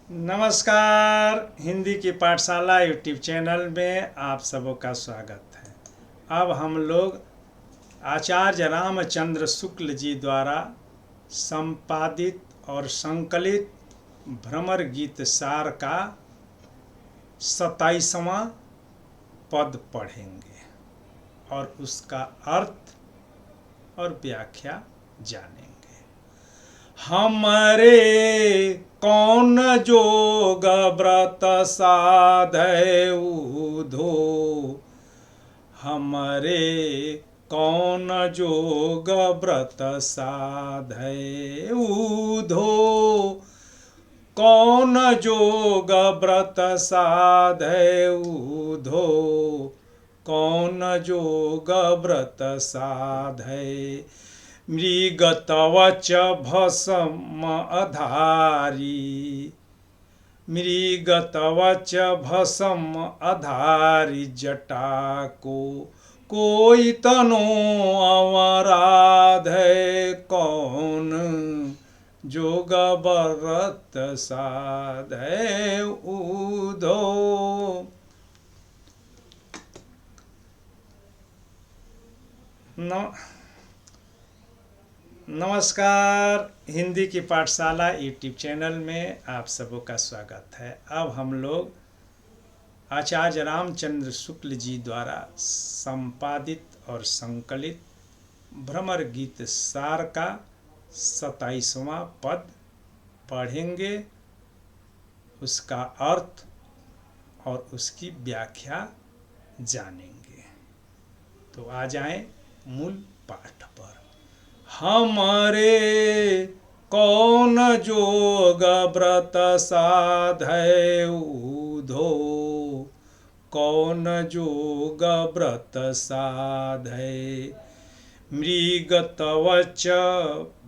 नमस्कार। हिंदी की पाठशाला यूट्यूब चैनल में आप सबों का स्वागत है। अब हम लोग आचार्य रामचंद्र शुक्ल जी द्वारा संपादित और संकलित भ्रमर गीत सार का 27वां पद पढ़ेंगे और उसका अर्थ और व्याख्या जानेंगे। हमरे कौन जोग व्रत साधै उधो, हमरे कौन जोग व्रत साधै उधो, कौन जोग व्रत साधै उधो, कौन जोग व्रत साधै। मृगतवच भस्म अधारी, मृगतवच भस्म अधारी जटा को कोई तनो अवराध है। कौन जोग व्रत साधै उधो। नमस्कार। हिंदी की पाठशाला यूट्यूब चैनल में आप सबों का स्वागत है। अब हम लोग आचार्य रामचंद्र शुक्ल जी द्वारा संपादित और संकलित भ्रमर गीत सार का 27वां पद पढ़ेंगे, उसका अर्थ और उसकी व्याख्या जानेंगे। तो आ जाएं मूल पाठ पर। हमरे कौन जोग व्रत साधै उधो, कौन जोग व्रत साधै। मृगतवच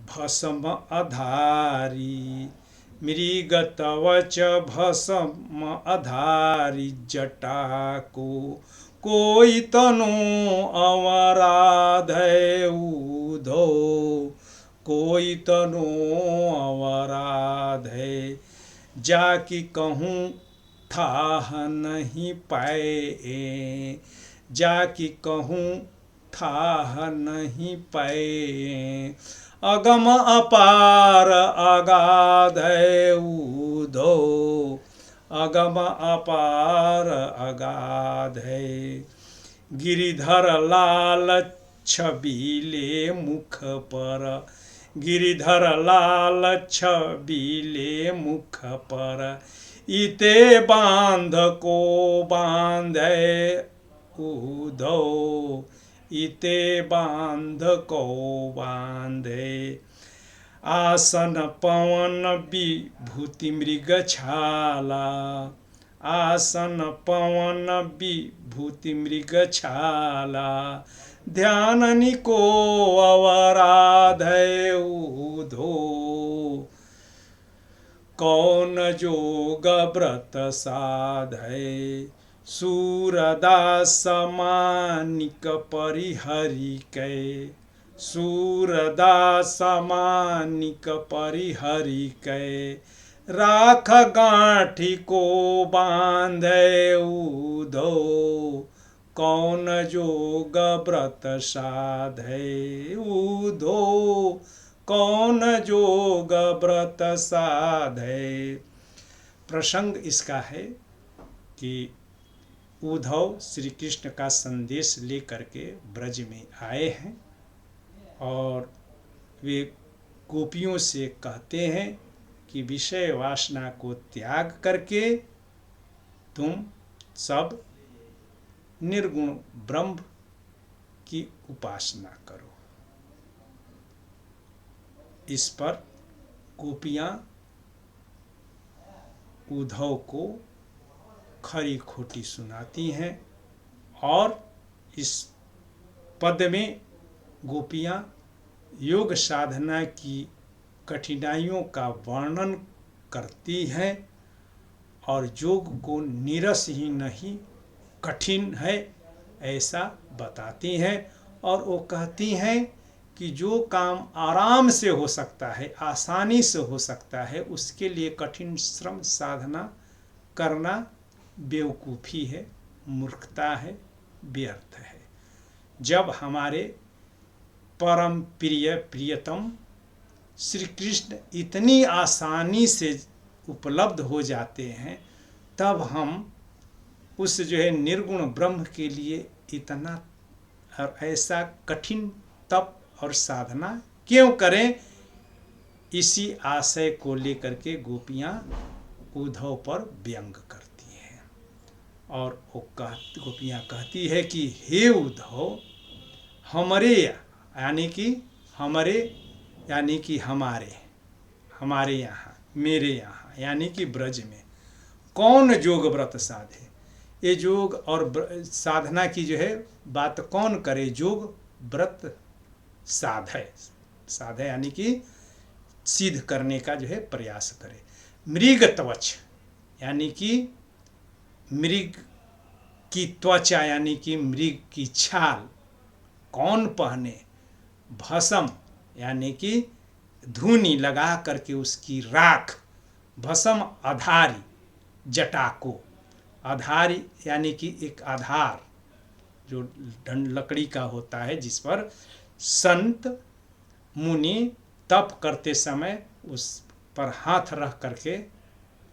भस्म अधारी, मृगतवच भस्म अधारी जटा को कोई तनो अवराध है उधो, कोई तनो अवराध है। जाकि कहूँ थाह नहीं पाए, जाकि कहूँ थाह नहीं पाए। अगम अपार अगाध है उधो, अगम अपार अगाध है। गिरिधर लाल छबीले मुख पर, गिरिधर लाल छबीले मुख पर। इते बांध को बांधे उधो, इते बांध को बांधे। आसन पवन विभूति मृग छाला, आसन पवन विभूति मृग छाला। ध्यान को अवराध है उधो, कौन जोग व्रत साधै। सूरदास मानिक परिहरि कै, सूरदास मानिक परिहरि कै। राख गांठी को बांधे उधो, कौन जोग व्रत साधै उधो, कौन जोग व्रत साधै। प्रसंग इसका है कि उद्धव श्री कृष्ण का संदेश लेकर के ब्रज में आए हैं और वे गोपियों से कहते हैं कि विषय वासना को त्याग करके तुम सब निर्गुण ब्रह्म की उपासना करो। इस पर गोपियाँ उद्धव को खरी खोटी सुनाती हैं और इस पद में गोपियाँ योग साधना की कठिनाइयों का वर्णन करती हैं और योग को नीरस ही नहीं कठिन है ऐसा बताती हैं। और वो कहती हैं कि जो काम आराम से हो सकता है, आसानी से हो सकता है, उसके लिए कठिन श्रम साधना करना बेवकूफ़ी है, मूर्खता है, व्यर्थ है। जब हमारे परम प्रियतम श्री कृष्ण इतनी आसानी से उपलब्ध हो जाते हैं, तब हम उस जो है निर्गुण ब्रह्म के लिए इतना और ऐसा कठिन तप और साधना क्यों करें। इसी आशय को लेकर के गोपियाँ उद्धव पर व्यंग करती हैं और वो गोपियाँ कहती है कि हे उद्धव, हमारे हमारे यहाँ, मेरे यहाँ यानी कि ब्रज में कौन जोग व्रत साधे। ये जोग और साधना की जो है बात कौन करे, जोग व्रत साधे यानी कि सिद्ध करने का जो है प्रयास करे। मृग त्वच यानी कि मृग की त्वचा यानी कि मृग की छाल कौन पहने, भस्म यानी कि धूनी लगा करके उसकी राख, भस्म आधारी जटा को, आधारी यानी कि एक आधार जो लकड़ी का होता है जिस पर संत मुनि तप करते समय उस पर हाथ रख करके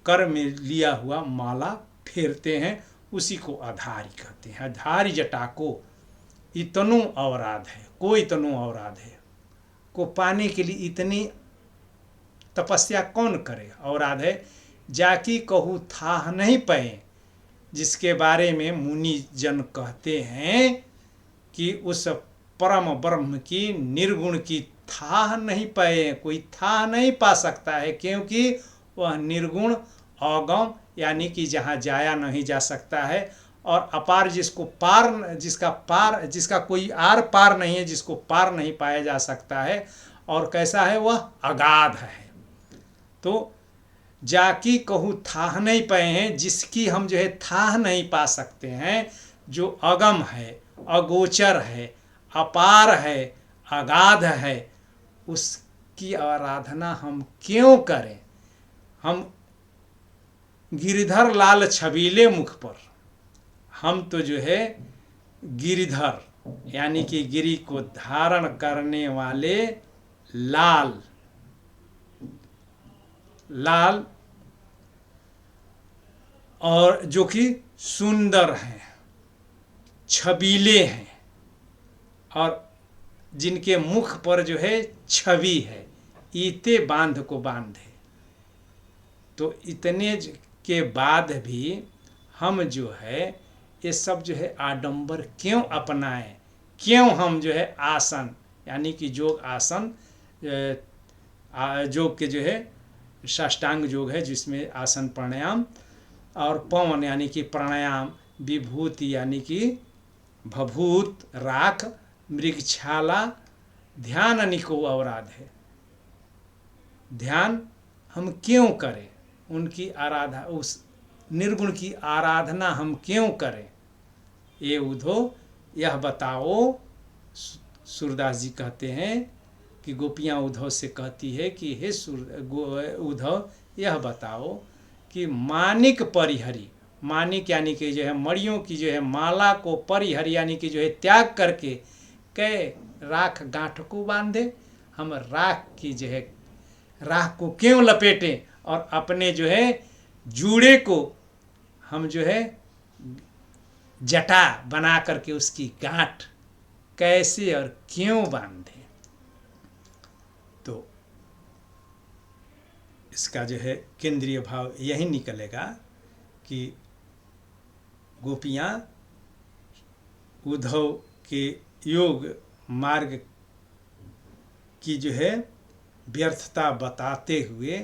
कर में लिया हुआ माला फेरते हैं, उसी को आधारी कहते हैं। आधारी जटा को इतनो अवराध है, को इतनो अवराध है को पाने के लिए इतनी तपस्या कौन करे। अवराध है जाकी कहू था नहीं पाए, जिसके बारे में मुनि जन कहते हैं कि उस परम ब्रह्म की निर्गुण की था नहीं पाए, कोई था नहीं पा सकता है, क्योंकि वह निर्गुण अगम यानी कि जहाँ जाया नहीं जा सकता है, और अपार जिसका कोई आर पार नहीं है, जिसको पार नहीं पाया जा सकता है, और कैसा है वह अगाध है। तो जाकी कहूँ थाह नहीं पाए हैं, जिसकी हम जो है थाह नहीं पा सकते हैं, जो अगम है, अगोचर है, अपार है, अगाध है, उसकी आराधना हम क्यों करें। हम गिरिधर लाल छबीले मुख पर, हम तो जो है गिरिधर यानी कि गिरि को धारण करने वाले लाल और जो कि सुंदर हैं, छबीले हैं, और जिनके मुख पर जो है छवि है, ईते बांध को बांधे। तो इतने के बाद भी हम जो है ये सब जो है आडंबर क्यों अपनाएं, क्यों हम जो है आसन यानी कि योग आसन, योग के जो है साष्टांग योग है जिसमें आसन प्राणायाम, और पवन यानी कि प्राणायाम, विभूति यानी कि भभूत राख, मृगछाला, ध्यान अनिको अवराध है। ध्यान हम क्यों करें, उनकी आराधना, उस निर्गुण की आराधना हम क्यों करें। ये उद्धव यह बताओ। सूरदास जी कहते हैं कि गोपियाँ उद्धव से कहती है कि हे उद्धव यह बताओ कि मानिक परिहरी, मानिक यानी कि जो है मणियों की जो है माला को परिहरी यानी कि जो है त्याग करके कै राख गांठ को बांधे। हम राख की जो है राख को क्यों लपेटें और अपने जो है जूड़े को हम जो है जटा बना करके उसकी गांठ कैसे और क्यों बांधे। तो इसका जो है केंद्रीय भाव यही निकलेगा कि गोपियाँ उद्धव के योग मार्ग की जो है व्यर्थता बताते हुए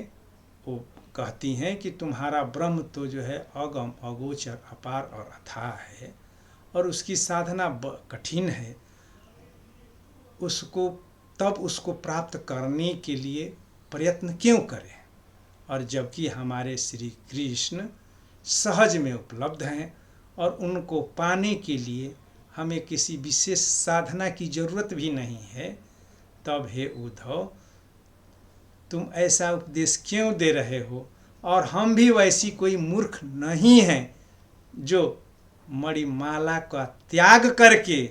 वो कहती हैं कि तुम्हारा ब्रह्म तो जो है अगम, अगोचर, अपार और अथाह है, और उसकी साधना कठिन है। उसको प्राप्त करने के लिए प्रयत्न क्यों करें, और जबकि हमारे श्री कृष्ण सहज में उपलब्ध हैं, और उनको पाने के लिए हमें किसी विशेष साधना की ज़रूरत भी नहीं है। तब हे उद्धव तुम ऐसा उपदेश क्यों दे रहे हो, और हम भी वैसी कोई मूर्ख नहीं हैं जो मणिमाला का त्याग करके,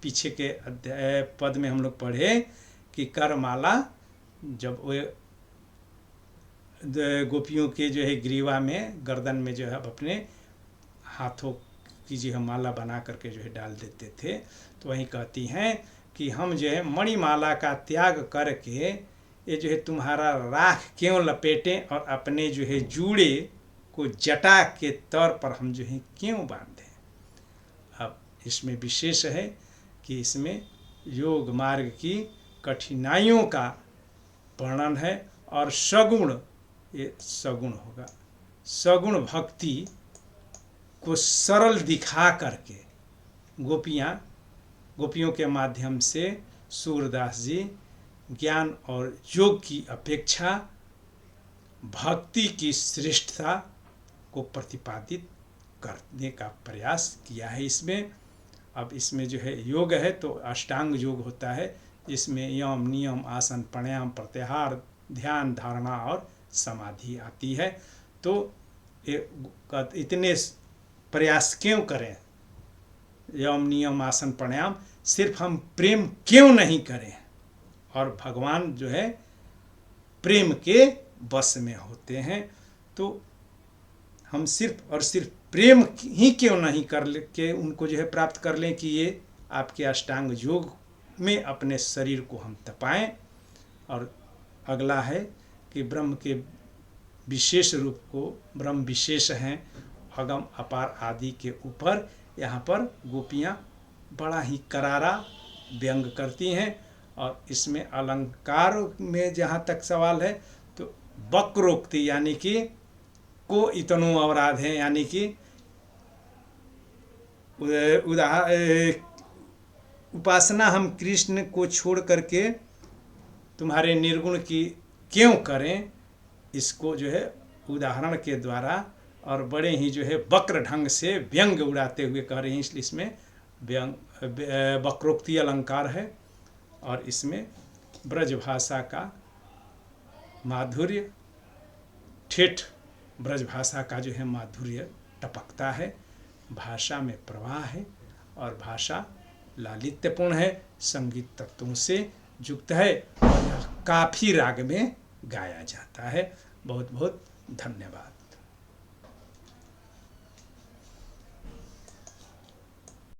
पीछे के अध्याय पद में हम लोग पढ़े कि करमाला जब वो गोपियों के जो है ग्रीवा में, गर्दन में जो है अपने हाथों की जो है माला बना करके जो है डाल देते थे, तो वहीं कहती हैं कि हम जो है मणिमाला का त्याग करके ये जो है तुम्हारा राख क्यों लपेटें और अपने जो है जूड़े को जटा के तौर पर हम जो है क्यों बांधें। अब इसमें विशेष है कि इसमें योग मार्ग की कठिनाइयों का वर्णन है, और सगुण, ये सगुण होगा, सगुण भक्ति को सरल दिखा करके गोपियों के माध्यम से सूरदास जी ज्ञान और योग की अपेक्षा भक्ति की श्रेष्ठता को प्रतिपादित करने का प्रयास किया है इसमें। अब इसमें जो है योग है तो अष्टांग योग होता है, जिसमें यम नियम आसन प्राणायाम प्रत्याहार ध्यान धारणा और समाधि आती है। तो इतने प्रयास क्यों करें, यम नियम आसन प्राणायाम, सिर्फ हम प्रेम क्यों नहीं करें, और भगवान जो है प्रेम के बस में होते हैं। तो हम सिर्फ और सिर्फ प्रेम ही क्यों नहीं कर ले के उनको जो है प्राप्त कर लें कि ये आपके अष्टांग योग में अपने शरीर को हम तपाएं। और अगला है कि ब्रह्म के विशेष रूप को, ब्रह्म विशेष हैं अगम अपार आदि के ऊपर यहाँ पर गोपियाँ बड़ा ही करारा व्यंग करती हैं। और इसमें अलंकार में जहाँ तक सवाल है तो वक्रोक्ति यानी कि को इतनो अपराध है, यानी कि उपासना हम कृष्ण को छोड़ करके तुम्हारे निर्गुण की क्यों करें, इसको जो है उदाहरण के द्वारा और बड़े ही जो है वक्र ढंग से व्यंग उड़ाते हुए कह रहे हैं। इसलिए इसमें व्यंग वक्रोक्ति अलंकार है, और इसमें ब्रज भाषा का माधुर्य, ठेठ ब्रज भाषा का जो है माधुर्य टपकता है, भाषा में प्रवाह है, और भाषा लालित्यपूर्ण है, संगीत तत्वों से युक्त है, और यह काफी राग में गाया जाता है। बहुत बहुत धन्यवाद।